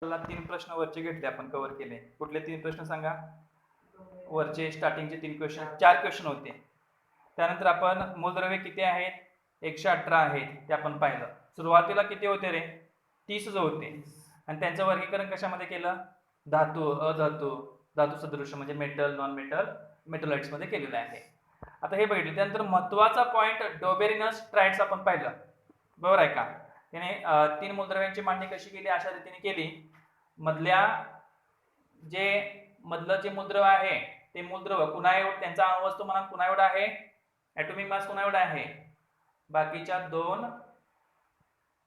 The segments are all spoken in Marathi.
मला 3 प्रश्न वरचे घेतले, आपण कव्हर केले. कुठले 3 प्रश्न सांगा? वरचे स्टार्टिंगचे 3 क्वेश्चन, 4 क्वेश्चन होते. त्यानंतर आपण मूलद्रव्य किती आहेत? 118 आहेत, ते आपण पाहिलं. सुरुवातीला किती होते रे? 30 होते. आणि त्यांचं वर्गीकरण कशामध्ये केलं? धातू, अधातू, धातू सदृश्य म्हणजे मेटल, नॉन मेटल, मेटलाइट्स मध्ये केलेलं आहे. आता हे बघितलं. त्यानंतर महत्वाचा पॉइंट डोबेरिनस ट्राइड्स आपण पाहिलं. बरोबर आहे का? त्याने 3 मूलद्रव्यांची मांडणी कशी केली? अशा रीतीने केली. मधलं जे मूलद्रव आहे ते मूलद्रव कुणा एवढं, त्यांचा अणुवस्तुमानांक कुणा एवढा आहे? ॲटॉमिक मास कुणा एवढा आहे? बाकीच्या 2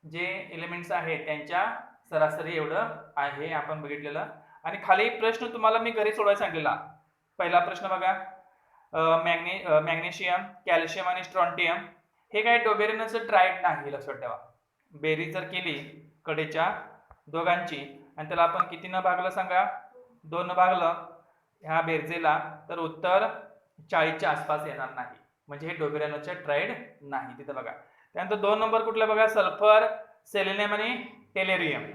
जे एलिमेंट्स आहेत त्यांच्या सरासरी एवढं आहे, आपण बघितलेलं. आणि खाली प्रश्न तुम्हाला मी घरी सोडवायला सांगितलेला. पहिला प्रश्न बघा, मॅग्नेशियम, कॅल्शियम आणि स्ट्रॉन्टियम हे काय डोबेरिनसचं ट्राइड नाही, लक्षात ठेवा. बेरीज जर केली कडेच्या दोघांची आणि त्याला आपण कितीनं भागलं सांगा? 2 न भागलं ह्या बेरजेला, तर उत्तर 40च्या आसपास येणार नाही. म्हणजे हे डोबेरिनसचे ट्राइड नाही. तिथं बघा. त्यानंतर 2 नंबर कुठला बघा? सल्फर, सेलेनियम आणि टेलेरियम.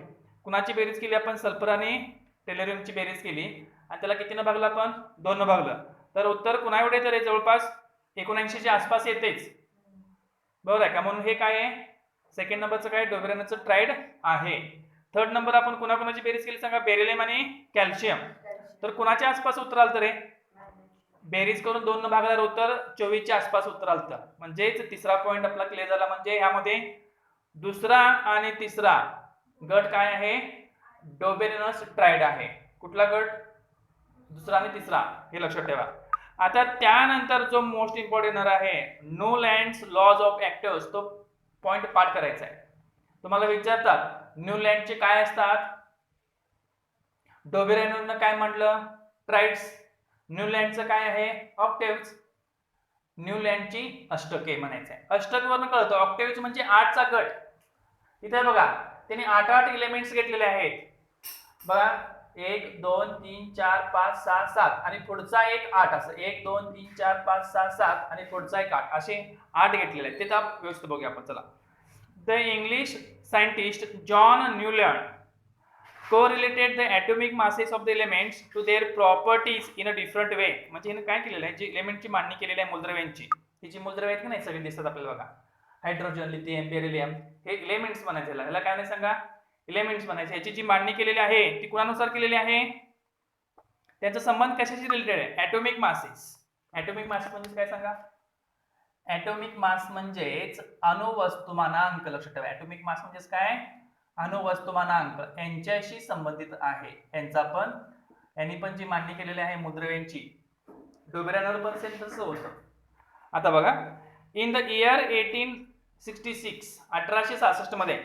कुणाची बेरीज केली आपण? सल्फर आणि टेलेरियमची बेरीज केली आणि त्याला कितीनं भागलं आपण? 2 न भागलं. तर उत्तर कुणा एवढे? तर जवळपास 79च्या आसपास येतेच. बरोबर आहे का? म्हणून हे काय आहे? सेकंड नंबरचं काय? डोबेरिनसचं ट्राइड आहे. थर्ड नंबर आपण कुणाकुणाची बेरीज केली सांगा? बेरिलियम आणि कॅल्शियम. तर कुणाच्या आसपास उत्तर आलं? तर बेरीज करून 2 न भागल्यावर उत्तर 24च्या आसपास उत्तर आलं. म्हणजेच तिसरा पॉइंट आपला क्लिअर झाला. म्हणजे ह्यामध्ये दुसरा आणि तिसरा गट काय आहे? डोबेरिनस ट्राइड आहे. कुठला गट? दुसरा आणि तिसरा, हे लक्षात ठेवा. आता त्यानंतर जो मोस्ट इम्पॉर्टंट येणार आहे, न्यूलँड्स लॉज ऑफ ऍक्टिव्हस, तो पॉइंट पाठ करायचा आहे. तुम्हाला विचारतात न्यूलँडचे काय असतात? डोबेरिनसनं काय म्हटलं? ट्राइड्स. न्यूलँडचं काय आहे? ऑक्टेव्हज. न्यूलँडची अष्टके म्हणायचं आहे. अष्टक वरून कळतं. ऑक्टेव्हज म्हणजे 8चा गट. इथे बघा, त्यांनी 8 एलिमेंट्स घेतलेले आहेत. बघा, 1 2 3 4 5 6 7 आणि पुढचा एक 8, असं 1 2 3 4 5 6 7 आणि पुढचा एक 8, असे 8 घेतलेले आहेत. ते तर व्यवस्थित बघूया आपण. चला. The English scientist John Newland correlated the atomic masses of the elements to their properties in a different way. म्हणजे हिने काय केलेलं आहे? जी एलिमेंटची मांडणी केलेली आहे मूलद्रव्यांची, ही जी मूलद्रव्य आहेत की नाही सगळी दिसतात आपल्याला बघा. हायड्रोजन, लिथियम, बेरिलियम, हे एलिमेंट्स म्हणायचे. ह्याला काय नाही सांगा? एलिमेंट्स म्हणायचे. याची जी मांडणी केलेली आहे ती कुणानुसार केलेली आहे? त्यांचा संबंध कशाशी रिलेटेड आहे? Atomic masses. ॲटॉमिक मास म्हणजे काय सांगा? ॲटॉमिक मास म्हणजेच अणुवस्तुमानांक. लक्षात ठेवा. ॲटॉमिक मास म्हणजेच काय? अणुवस्तुमानांक यांच्याशी संबंधित आहे. यांनी पण जी मांडणी केलेली आहे मूलद्रव्यांची, डोबेरिनस पण सेम तसं होतं. आता बघा, इन द इयर 1866 मध्ये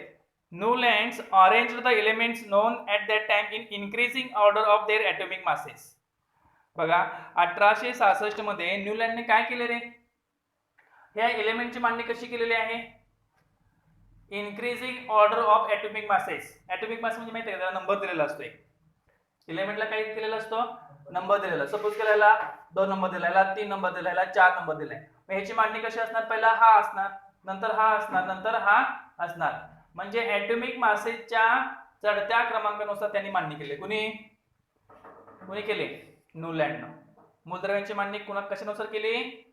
Newlands arranged the elements non at that time in increasing order of their atomic masses. बघा, 1866 मध्ये न्यूलँडने काय केले रे? ह्या एलिमेंटची मांडणी कशी केलेली आहे? Increasing order of atomic masses. Atomic mass म्हणजे माहिती आहे का? त्याला नंबर दिलेला असतो. एलिमेंटला काय केलेला असतो? नंबर दिलेला. सपोज केला 2 नंबर दिला, 3 नंबर दिला, 4 नंबर दिलाय. मग ह्याची मांडणी कशी असणार? पहिला हा असणार, नंतर हा असणार, नंतर हा असणार. म्हणजे ॲटॉमिक मासेसच्या चढत्या क्रमांकानुसार त्यांनी मांडणी केली. कुणी केली? न्यूलँडनं. मूलद्रव्यांची मांडणी कशानुसार केली?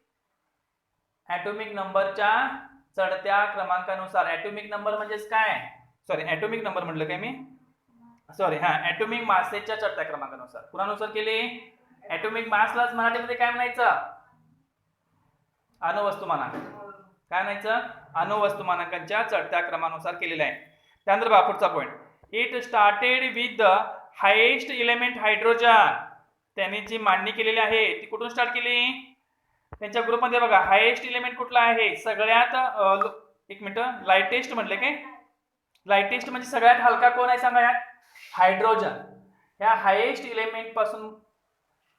ॲटॉमिक नंबरच्या चढत्या क्रमांकानुसार. ॲटॉमिक नंबर म्हणजेच काय? सॉरी, ॲटॉमिक नंबर म्हटलं काय मी? सॉरी, हा, ॲटॉमिक मासेसच्या चढत्या क्रमांकानुसार. कुणानुसार केली? ॲटॉमिक मासलाच मराठीमध्ये काय म्हणायचं? अणुवस्तुमानांक. काय म्हणायचं? अणुवस्तुमानांकांच्या चढत्या क्रमानुसार केलेलं आहे. त्यानंतर बघा पुढचा point. It started with the highest element hydrogen. त्यांनी जी मांडणी केलेली आहे ती कुठून स्टार्ट केली? त्यांच्या ग्रुपमध्ये बघा, हायेस्ट एलिमेंट कुठला आहे? सगळ्यात एक मिनिट, लाइटेस्ट म्हटले काय? लाइटेस्ट म्हणजे सगळ्यात हलका कोण आहे सांगा? हायड्रोजन. ह्या हायेस्ट एलिमेंट पासून,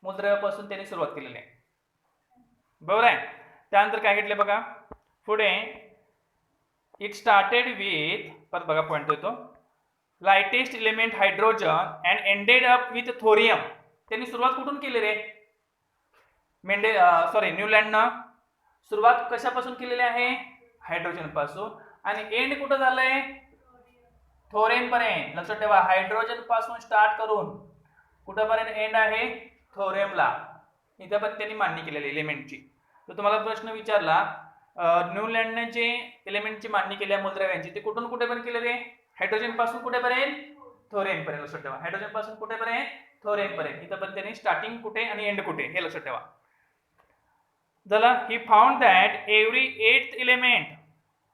मूलद्रव्यापासून त्यांनी सुरुवात केलेली आहे. बरोबर आहे. त्यानंतर काय घेतले बघा पुढे, इट स्टार्टेड विथ, परत बघा पॉइंट देतो, lightest element hydrogen and ended up with thorium. त्यांनी सुरुवात कुठून केली रे? न्यूलँडनं सुरुवात कशापासून केलेली आहे? हायड्रोजन पासून. आणि एंड कुठं झालंय? थोरेन पर्यंत. लक्षात ठेवा हायड्रोजन पासून स्टार्ट करून कुठपर्यंत एंड आहे थोरेमला. इथे पण त्यांनी मांडणी केलेली एलिमेंटची. तर तुम्हाला प्रश्न विचारला न्यूलँडने जे एलिमेंटची मांडणी केली आहे मूलद्रव्यांची ते कुठून कुठेपर्यंत केलेले हायड्रोजन पासून कुठेपर्यंत थोरेन पर्यंत. लक्षात ठेवा हायड्रोजन पासून कुठेपर्यंत थोरेन पर्यंत. इथं पण त्यांनी स्टार्टिंग कुठे आणि एंड कुठे हे लक्षात ठेवा. झालं. He found that every 8th element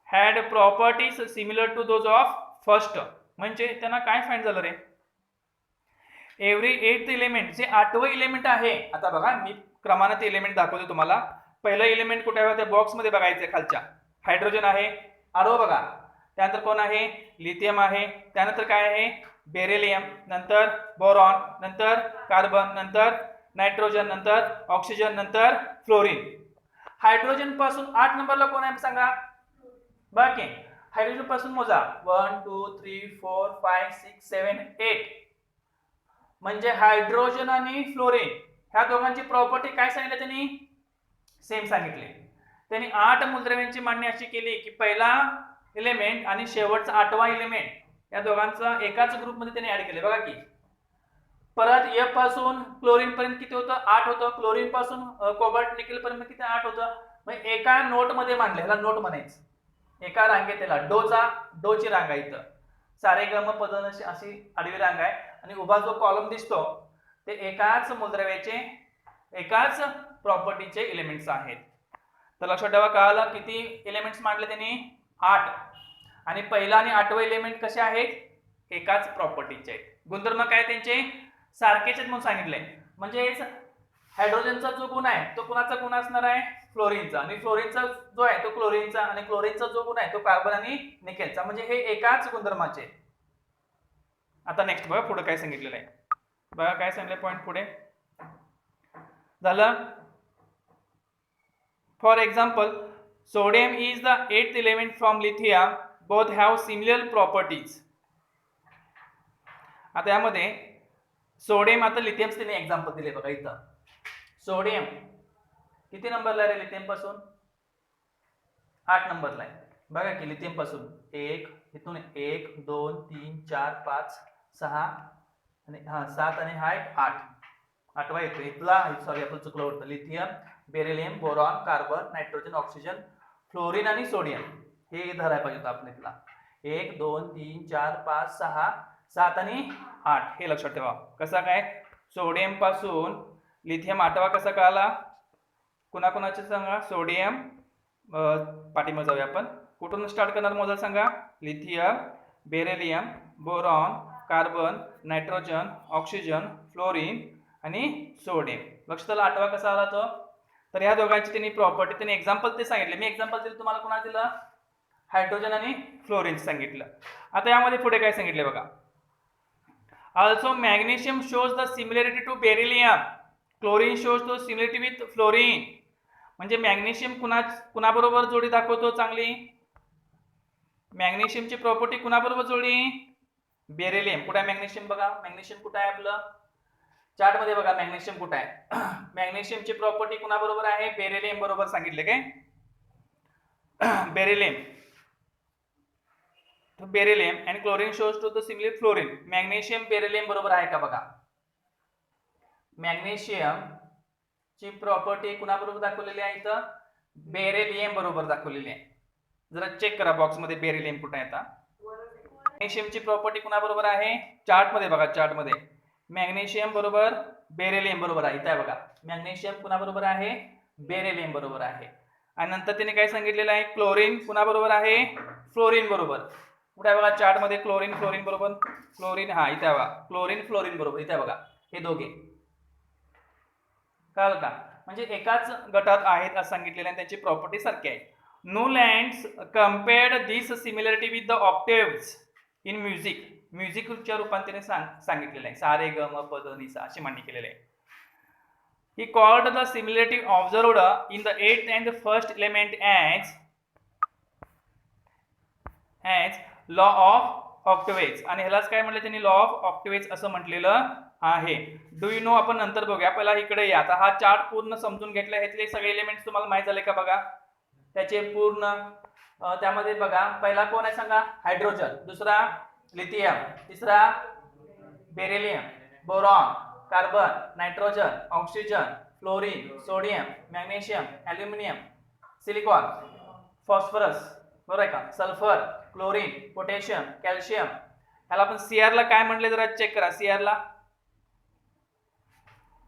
had properties similar to those of first. म्हणजे त्यांना काय फाइंड झालं रे एव्हरी 8th एलिमेंट जे 8वं एलिमेंट आहे. आता बघा मी क्रमाने ते एलिमेंट दाखवतो तुम्हाला. पहिलं एलिमेंट कुठे आहे त्या बॉक्स मध्ये बघायचं खालच्या. हायड्रोजन आहे आडवं बघा. त्यानंतर कोण आहे लिथियम आहे. त्यानंतर काय आहे बेरिलियम. नंतर बोरॉन. नंतर कार्बन. नंतर नायट्रोजन. नंतर ऑक्सिजन. नंतर फ्लोरीन. हायड्रोजन पासून 8 नंबरला कोण आहे सांगा. बाकी हायड्रोजन पासून मोजा 1 2 3 4 5 6 7 8. म्हणजे हायड्रोजन आणि फ्लोरीन ह्या दोघांची प्रॉपर्टी काय सांगितलं त्यांनी सेम सांगितले. त्यांनी 8 मूलद्रव्यांची मांडणी अशी केली की पहिला एलिमेंट आणि शेवटचा 8वा एलिमेंट या दोघांचा एकाच ग्रुपमध्ये त्यांनी ऍड केले. बघा की परत F पासून क्लोरीन पर्यंत किती होतं 8 होतं. क्लोरीन पासून कोबाल्ट निकेल पर्यंत किती 8 होतं. म्हणजे एका नोट मध्ये मांडले. ह्याला नोट म्हणायचं. एका रांगेत त्याला डोची रांग आहे. इथं सारे गम पदन अशी आडवी रांग आहे आणि उभा जो कॉलम दिसतो ते एकाच मूलद्रव्याचे एकाच प्रॉपर्टीचे एलिमेंट्स आहेत. तर लक्षात ठेवा कळालं किती एलिमेंट्स मांडले त्यांनी 8. आणि पहिला आणि 8वं एलिमेंट कसे आहेत एकाच प्रॉपर्टीचे आहेत. गुणधर्म काय त्यांचे सारखेच आहेत म्हणून सांगितले. म्हणजे हायड्रोजनचा जो गुण आहे तो कुणाचा गुण असणार आहे फ्लोरीनचा. आणि फ्लोरीनचा जो आहे तो क्लोरीनचा. आणि क्लोरीनचा जो गुण आहे तो कार्बन आणि निकेलचा. म्हणजे हे एकाच गुणधर्माचे. आता नेक्स्ट बघा पुढे काय सांगितलेलं आहे. बघा काय सांगितलं पॉइंट पुढे झालं. For example sodium is the 8th element from lithium. Both have similar properties. आता यामध्ये सोडियम आता लिथियम त्यांनी एक्झाम्पल दिले. बघा इथं सोडियम किती नंबरला आहे लिथियम पासून 8 नंबरला आहे. बघा की लिथियम पासून 1 इथून 1 2 3 4 5 6 आणि 7 आणि हा 8. 8वा येतो इथला. सॉरी आपण चुकलं होतं. Lithium beryllium boron carbon nitrogen oxygen fluorine आणि सोडियम हे धरायला पाहिजे होतं आपण इथला. 1 2 3 4 5 6 7 आणि 8 हे लक्षात ठेवा. कसा काय सोडियम पासून लिथियम 8वा कसा कळाला कुणाकुणाचे सांगा. सोडियम पाठीमागे जाऊया आपण. कुठून स्टार्ट करणार मोजा सांगा. Lithium beryllium boron carbon nitrogen oxygen fluorine आणि सोडियम. लक्षात आलं 8वा कसा आला तो. तर ह्या दोघांची त्यांनी प्रॉपर्टी त्यांनी एक्झाम्पल ते सांगितले. मी एक्झाम्पल दिलं तुम्हाला कोणा दिलं हायड्रोजन आणि फ्लोरीन सांगितलं. आता यामध्ये पुढे काय सांगितले बघा. Also magnesium shows the similarity to beryllium. Chlorine shows the similarity with fluorine. म्हणजे मॅग्नेशियम कुणाबरोबर जोडी दाखवतो चांगली. मॅग्नेशियमची प्रॉपर्टी कुणाबरोबर जोडी बेरिलियम. कुठे आहे मॅग्नेशियम बघा. मॅग्नेशियम कुठे आहे आपलं चार्ट मध्ये बघा मॅग्नेशियम कुठे आहे. मॅग्नेशियमची प्रॉपर्टी कुणाबरोबर आहे बेरिलियम बरोबर सांगितले काय. Beryllium beryllium and chlorine shows to the similar fluorine. Magnesium beryllium बरोबर आहे का बघा. मॅग्नेशियम ची प्रॉपर्टी कुणाबरोबर दाखवलेली आहे इथं बेरिलियम बरोबर दाखवलेली आहे. जरा चेक करा बॉक्स मध्ये बेरिलियम कुठे आहे. आता मॅग्नेशियमची प्रॉपर्टी कुणाबरोबर आहे चार्ट मध्ये बघा. चार्ट मध्ये मॅग्नेशियम बरोबर बेरिलियम बरोबर आहे. इथे बघा मॅग्नेशियम कुणाबरोबर आहे बेरिलियम बरोबर आहे. आणि नंतर त्याने काय सांगितलेलं आहे क्लोरीन कुणाबरोबर आहे फ्लोरीन बरोबर. कुठे बघा चार्ट मध्ये क्लोरीन फ्लोरीन बरोबर. क्लोरीन इथे बघा क्लोरीन फ्लोरीन बरोबर. इथे बघा हे दोघे कळलं का. म्हणजे एकाच गटात आहेत असं सांगितलेलं आहे. त्यांची प्रॉपर्टी सारखी आहे. Newlands compared this similarity with the octaves in music. म्युझिकच्या रूपात त्याने सांगितलेलं आहे. सा रे ग म प द नि सा अशी मांडणी केलेली आहे. He called the similarity observed in the 8th and the first element as law of octaves. आणि ह्यालाच काय म्हटलं त्यांनी लॉ ऑफ ऑक्टेव्स असं म्हटलेलं आहे. डू यू नो आपण नंतर बघूया. पहिला इकडे या. आता हा चार्ट पूर्ण समजून घेतला. ह्यातले सगळे एलिमेंट्स तुम्हाला माहित झाले का बघा. त्याचे पूर्ण त्यामध्ये बघा पहिला कोण आहे सांगा हायड्रोजन. दुसरा लिथियम, तिसरा beryllium, boron, carbon, nitrogen, oxygen, fluorine, sodium, magnesium, aluminium, silicon, phosphorus, बरोबर आहे का, सल्फर, क्लोरीन, पोटॅशियम, कॅल्शियम. ह्याला आपण सीआर ला काय म्हटले जरा चेक करा. सीआर ला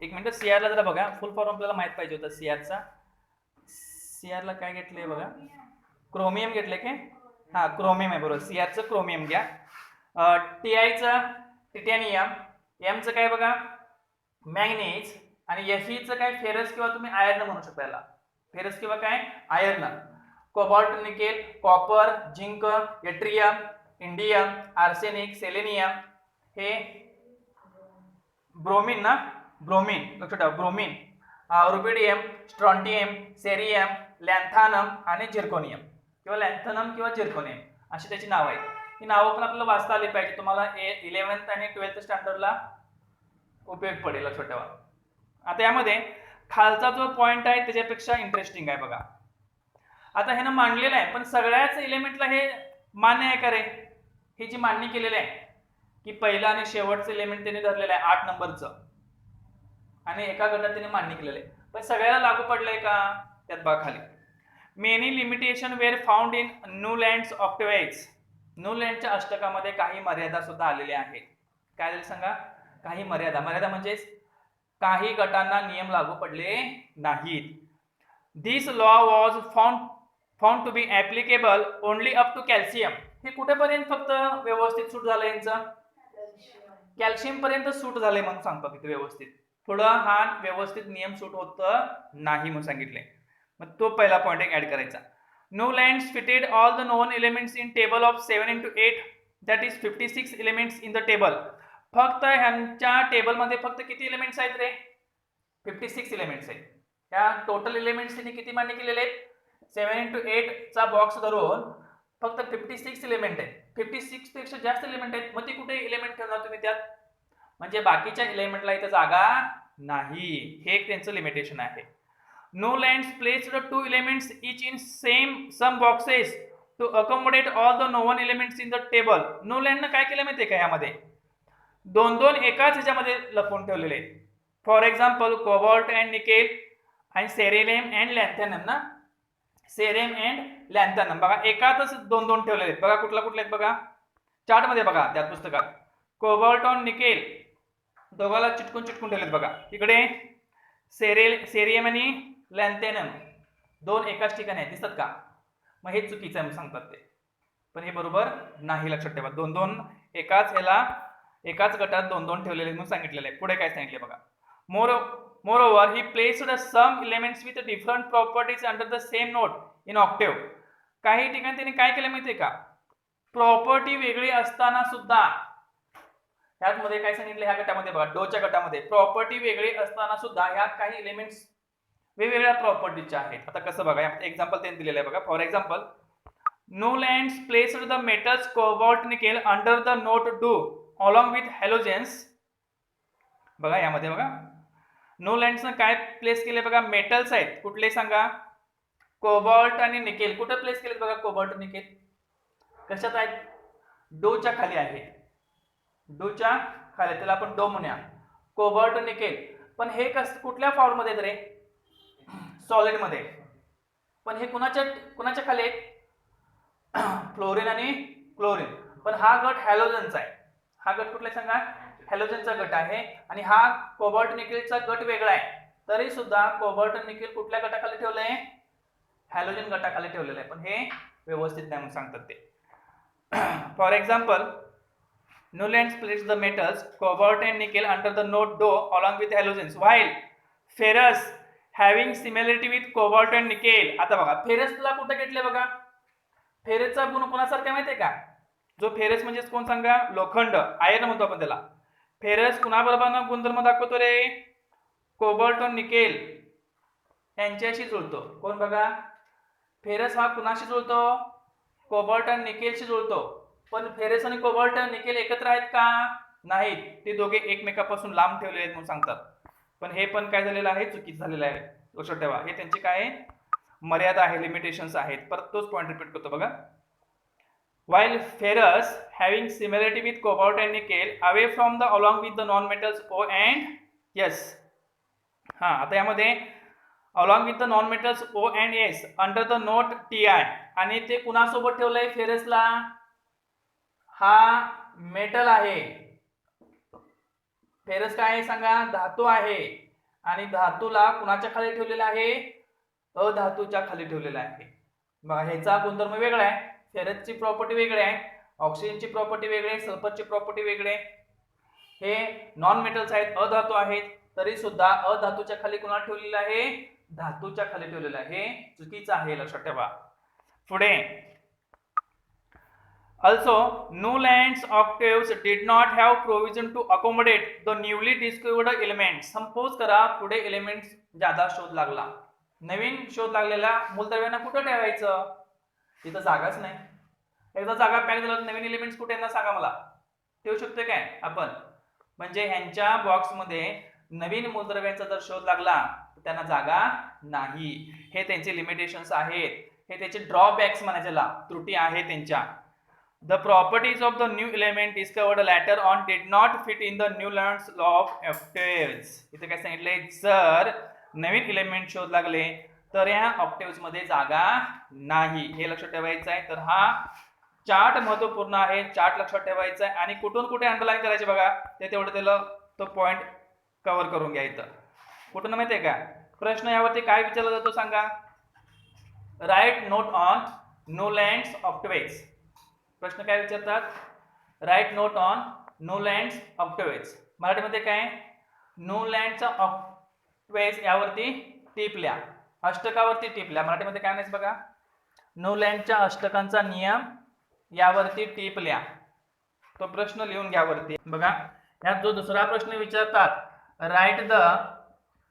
एक मिनिट, सीआर ला जरा बघा, फुल फॉर्म आपल्याला माहित पाहिजे होता सीआरचा. सीआर ला काय घेतलंय बघा, क्रोमियम घेतलंय काय, हा क्रोमियम आहे बरोबर. सीआरचं क्रोमियम घ्या. टीआयचं टिटॅनियम, एमचं काय बघा मॅग्नीज, आणि एफईचं काय फेरस किंवा तुम्ही आयर्न म्हणू शकता याला, फेरस किंवा काय iron. Cobalt, nickel, copper, zinc, atrium, indium, arsenic, selenium, हे ब्रोमिन ना, ब्रोमिन लक्षात ठेवा, ब्रोमिन, रुबिडियम, स्ट्रॉन्टियम, सेरियम, लॅन्थानम आणि झिर्कोनियम किंवा लॅन्थनम किंवा झिर्कोनियम अशी त्याची नाव आहेत. ही नावं पण आपल्याला वाचता आली पाहिजे, तुम्हाला 11th आणि 12th स्टँडर्डला उपयोग पडेल, लक्षात ठेवा. आता यामध्ये खालचा जो पॉइंट आहे त्याच्यापेक्षा इंटरेस्टिंग आहे बघा. आता ह्यानं मांडलेलं आहे, पण सगळ्याच एलिमेंटला हे मान्य आहे का रे? ही जी मांडणी केलेली आहे की पहिला आणि शेवटचं एलिमेंट त्याने धरलेलं आहे 8 नंबरचं, आणि एका गटात त्याने मांडणी केलेलं आहे, पण सगळ्याला लागू पडलंय का? त्यात बघा खाली, many limitation were found in Newlands octaves. न्यूलँडच्या अष्टकामध्ये काही मर्यादा सुद्धा आलेल्या आहेत. काय झालं सांगा, काही मर्यादा. मर्यादा म्हणजे काही गटांना नियम लागू पडले नाहीत. This law was found to be applicable only up to calcium. हे कुठेपर्यंत फक्त व्यवस्थित सूट झालं यांचं? कॅल्शियम पर्यंत सूट झालंय म्हणून सांगतो तिथे व्यवस्थित. थोडं हा व्यवस्थित नियम सूट होत नाही म्हणून सांगितलंय. मग तो पहिला पॉइंट एक ऍड करायचा. Newlands fitted all the non elements in table of 7 into 8, that is 56 elements in the table. फक्त ह्यांच्या टेबलमध्ये फक्त किती एलिमेंट्स आहेत रे? 56 एलिमेंट्स आहेत. या टोटल एलिमेंट्स त्यांनी किती मान्य केलेले आहेत? 7 into 8 चा बॉक्स धरून फक्त 56 एलिमेंट आहेत. 56 पेक्षा जास्त एलिमेंट आहेत, मग ते कुठे एलिमेंट ठेवणार तुम्ही त्यात? म्हणजे बाकीच्या एलिमेंटला इथे जागा नाही. हे एक त्यांचं लिमिटेशन आहे. Newlands placed 2 elements each in some boxes to accommodate all the known elements in the table. Newland काय केलं माहितीये का, यामध्ये दोन एकाच ह्याच्यामध्ये लपवून ठेवलेले आहेत. For example cobalt and nickel आणि सेरेनियम अँड लॅन्थॅनम ना, सेरेम अँड लॅन्थॅनम बघा एकातच दोन ठेवलेले आहेत. बघा कुठला आहेत बघा, चार्ट मध्ये बघा त्या पुस्तकात. कोबाल्ट आणि निकेल दोघाला चिटकून ठेवलेत बघा. इकडे सेरियम आणि लॅन्थॅनम दोन एकाच ठिकाणी आहेत, दिसतात का? मग हे चुकीचं आहे सांगतात ते, पण हे बरोबर नाही, लक्षात ठेवा. दोन एकाच गटात दोन ठेवलेले म्हणून सांगितलेले आहे. पुढे काय सांगितले बघा. Moreover he placed some elements with different properties under the same note in octave. काही ठिकाणी त्यांनी काय केलं माहितीये का, प्रॉपर्टी वेगळी असताना सुद्धा ह्यामध्ये काय सांगितलं, ह्या गटामध्ये बघा डोच्या गटामध्ये प्रॉपर्टी वेगळी असताना सुद्धा ह्यात काही एलिमेंट्स वेगवेगळ्या प्रॉपर्टीचे आहेत. आता कसं बघा, एक्झाम्पल त्यांनी दिलेलं आहे बघा. For example, Newlands placed the metals cobalt nickel under the note do along with halogens. बघा यामध्ये बघा Newlands काय प्लेस केले बघा, मेटल्स आहेत कुठले सांगा, कोबाल्ट आणि निकेल. कुठे प्लेस केले बघा कोबाल्ट निकेल? कशात आहेत? डोच्या खाली आहे. डोच्या खाली, त्याला आपण डो म्हणूया. कोबाल्ट निकेल, पण हे कुठल्या फॉर्म मध्ये रे? सॉलिड मध्ये. पण हे कुणाच्या खाली आहेत? फ्लोरीन आणि क्लोरीन. पण हा गट हॅलोजनचा आहे. हा गट कुठला सांगा? हॅलोजनचा गट आहे. आणि हा कोबाल्ट निकेलचा गट वेगळा आहे. तरी सुद्धा कोबाल्ट निकेल कुठल्या गटाखाली ठेवलंय? हॅलोजन गटाखाली ठेवलेलं आहे. पण हे व्यवस्थित नाही म्हणून सांगतात ते. For example, Newlands placed the metals cobalt and nickel under the note do along with halogens, while ferrous having similarity with cobalt and nickel. आता बघा फेरसला कुठे घेतले बघा, फेरसचा गुण कोणासारखा माहितीये का? जो फेरस म्हणजे कोण सांगा? लोखंड, आयर्न म्हणतो आपण त्याला. फेरस कुणाबरोबर गुणधर्म दाखवतो रे? कोबाल्ट आणि निकेल यांच्याशी जुळतो. कोण बघा? फेरस हा कुणाशी जुळतो? कोबाल्ट आणि निकेलशी जुळतो. पण फेरस आणि कोबाल्ट निकेल एकत्र आहेत का? नाहीत. ते दोघे एकमेकापासून लांब ठेवलेले आहेत म्हणून सांगतात. पण हे पण काय झालेलं आहे? चुकीचं झालेलं आहे. लक्षात ठेवा, हे त्यांचे काय मर्यादा आहे, लिमिटेशन्स आहेत. परत तोच पॉइंट रिपीट करतो बघा. while ferrous having similarity with cobalt and nickel away from the along with the non metals O and S. हा आता यामध्ये along with the non metals O and S under the note Ti आणि ते कुणासोबत ठेवलंय फेरसला, हा मेटल आहे, फेरस काय आहे सांगा, धातू आहे आणि धातूला कुणाच्या खाली ठेवलेला आहे, अधातूच्या खाली ठेवलेला आहे. बघा ह्याचा गुणधर्म वेगळा आहे, फेरसची प्रॉपर्टी वेगळी आहे, ऑक्सिजनची प्रॉपर्टी वेगळी आहे, सल्फरची प्रॉपर्टी वेगळी आहे. हे नॉन मेटल्स आहेत, अधातू आहेत, तरी सुद्धा अधातूच्या खाली कुणाला ठेवलेलं आहे, धातूच्या खाली ठेवलेलं आहे. हे चुकीचं आहे, लक्षात ठेवा. पुढे also Newland's octaves did not have provision to accommodate the newly discovered elements. Suppose करा पुढे एलिमेंट्स ज्यादा शोध लागला, नवीन शोध लागलेल्या मूलद्रव्यांना कुठे ठेवायचं, तिथं जागाच नाही. एकदा जागा पॅक झालं, नवीन एलिमेंट्स कुठे यांना सांगा मला, ठेवू शकतो काय आपण. म्हणजे ह्यांच्या बॉक्समध्ये नवीन मूलद्रव्यांचा जर शोध लागला तर त्यांना जागा नाही. हे त्यांचे लिमिटेशन्स आहेत, हे त्याचे ड्रॉबॅक्स म्हणायला, त्रुटी आहे त्यांच्या. The properties of the new element discovered later on did not fit in the Newland's law of octaves. इथे काय सांगितलंय, जर नवीन एलिमेंट शोध लागले तर या ऑक्टेव्स मध्ये जागा नाही, हे लक्षात ठेवायचं आहे. तर हा चार्ट महत्वपूर्ण आहे, चार्ट लक्षात ठेवायचा आहे आणि कुठून कुठे अंडरलाईन करायचे बघा, ते तेवढं त्याला तो पॉइंट कव्हर करून घ्या. इथं कुठून माहितीये का, प्रश्न यावरती काय विचारला जातो सांगा, write note on Newlands octaves. प्रश्न काय विचारतात, write note on Newlands octaves. मराठीमध्ये काय, न्यूलँडचा ऑक्टेव्स यावरती टिपल्या, अष्टकावरती टिपल्या. मराठीमध्ये काय म्हणायचं बघा, न्यूलँडच्या अष्टकांचा नियम यावरती टिपल्या. तो प्रश्न लिहून घ्या वरती. बघा यात जो दुसरा प्रश्न विचारतात, write the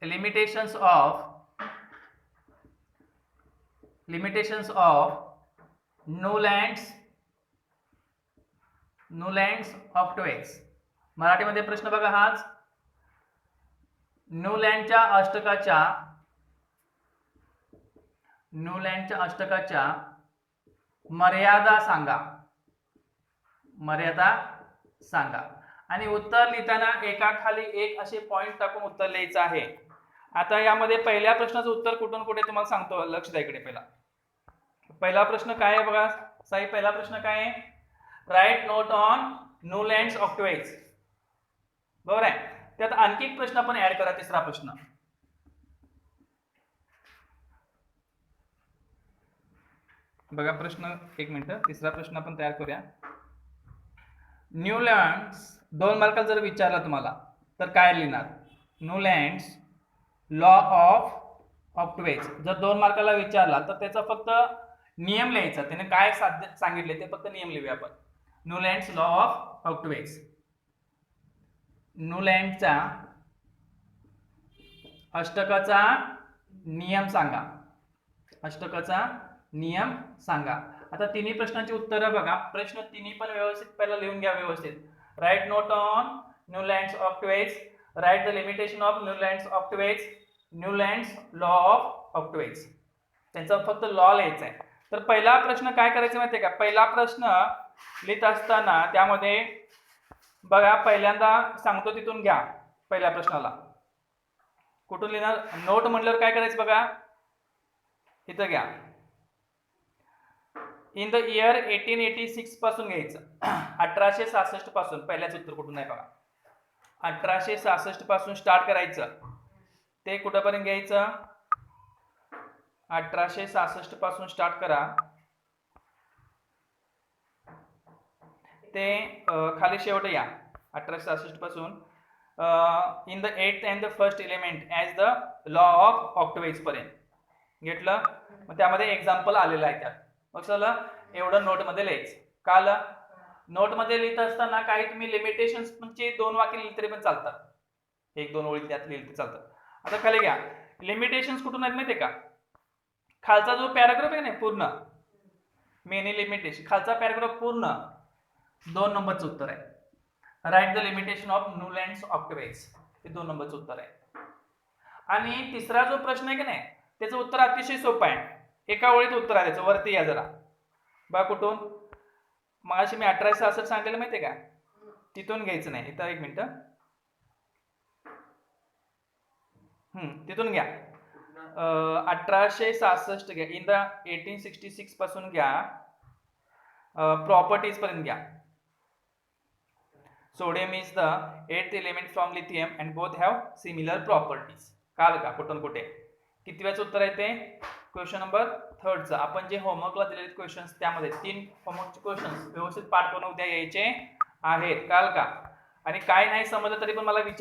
limitations of Newlands octaves. मराठीमध्ये प्रश्न बघा हाच, न्यूलँडच्या अष्टकाच्या मर्यादा सांगा. आणि उत्तर लिहिताना एकाखाली एक असे पॉइंट टाकून उत्तर लिहायचं आहे. आता यामध्ये पहिल्या प्रश्नाचं उत्तर कुठून कुठे तुम्हाला सांगतो, लक्ष द्या इकडे. पहिला प्रश्न काय आहे बघा साहेब, पहिला प्रश्न काय आहे, write note on Newlands octaves. बरोबर आहे. त्यात आणखी एक प्रश्न आपण ऍड करा, तिसरा प्रश्न. बघा प्रश्न, एक मिनिट, तिसरा प्रश्न आपण तयार करूया. न्यूलँड्स 2 मार्काला जर विचारला तुम्हाला तर काय लिहिणार, न्यूलँड्स लॉ ऑफ ऑक्टेव्स. जर 2 मार्काला विचारला तर त्याचा फक्त नियम लिहायचा, त्याने काय सांगितले ते फक्त नियम लिहूया आपण. न्यूलँड्स लॉ ऑफ ऑक्टेव्स, न्यूलँडचा अष्टकाचा नियम सांगा. आता तिन्ही प्रश्नांची उत्तरं बघा, प्रश्न तिन्ही पण व्यवस्थित पहिला लिहून घ्या व्यवस्थित. Write note on Newlands octaves, write the limitation of Newlands octaves, Newlands law of octaves. त्यांचा फक्त लॉ लिहायचा आहे. तर पहिला प्रश्न काय करायचं माहितीये का, पहिला प्रश्न लिहित असताना त्यामध्ये बघा पहिल्यांदा सांगतो तिथून घ्या. पहिल्या प्रश्नाला कुठून लिहिणार, नोट म्हणल्यावर काय करायचं बघा, इथं घ्या. इन द इयर 1886 पासून घ्यायचं, 1866 पासून. पहिल्याच उत्तर कुठून आहे बघा, 1866 पासून स्टार्ट करायचं. ते कुठपर्यंत घ्यायचं, 1866 पासून स्टार्ट करा, ते खाली शेवट या 1866 पासून. In the 8th and the first element as the law of octaves पर्यंत घेतलं. मग त्यामध्ये एक्झाम्पल आलेलं आहे त्यात. मग चला एवढं नोटमध्ये लिहायचं. काल नोटमध्ये लिहित असताना काही तुम्ही लिमिटेशन्स म्हणजे 2 वाक्य लिहिले तरी पण चालतात, 1-2 ओळी त्यात लिहिले तर चालतात. आता खाली घ्या, लिमिटेशन्स कुठून आहेत माहितीये का, खालचा जो पॅराग्राफ आहे ना पूर्ण मेनी लिमिटेशन, खालचा पॅराग्राफ पूर्ण 2 नंबरचं उत्तर आहे. Right the limitation of Newlands octaves, ते 2 नंबरचं उत्तर आहे. आणि तिसरा जो प्रश्न आहे की नाही त्याचं उत्तर अतिशय सोपं आहे, एका ओळीत उत्तर आहे त्याचं. वरती या जरा बघा कुठून, मग अशी मी 1866 सांगितलं माहितीये का, तिथून घ्यायचं नाही. इथं एक मिनिट, तिथून घ्या. 1866 घ्या. इन द 1866 पासून घ्या, प्रॉपर्टीज पर्यंत घ्या. Sodium is the 8th element from lithium and both have similar properties. काल का कुठून कुठे कितव्याचं उत्तर आहे ते, क्वेश्चन नंबर 3चं. आपण जे होमवर्कला दिलेले क्वेश्चन्स त्यामध्ये 3 होमवर्कचे क्वेश्चन्स व्यवस्थित पाठ करून उद्या यायचे आहेत. काल का, आणि काय नाही समजलं तरी पण मला विचार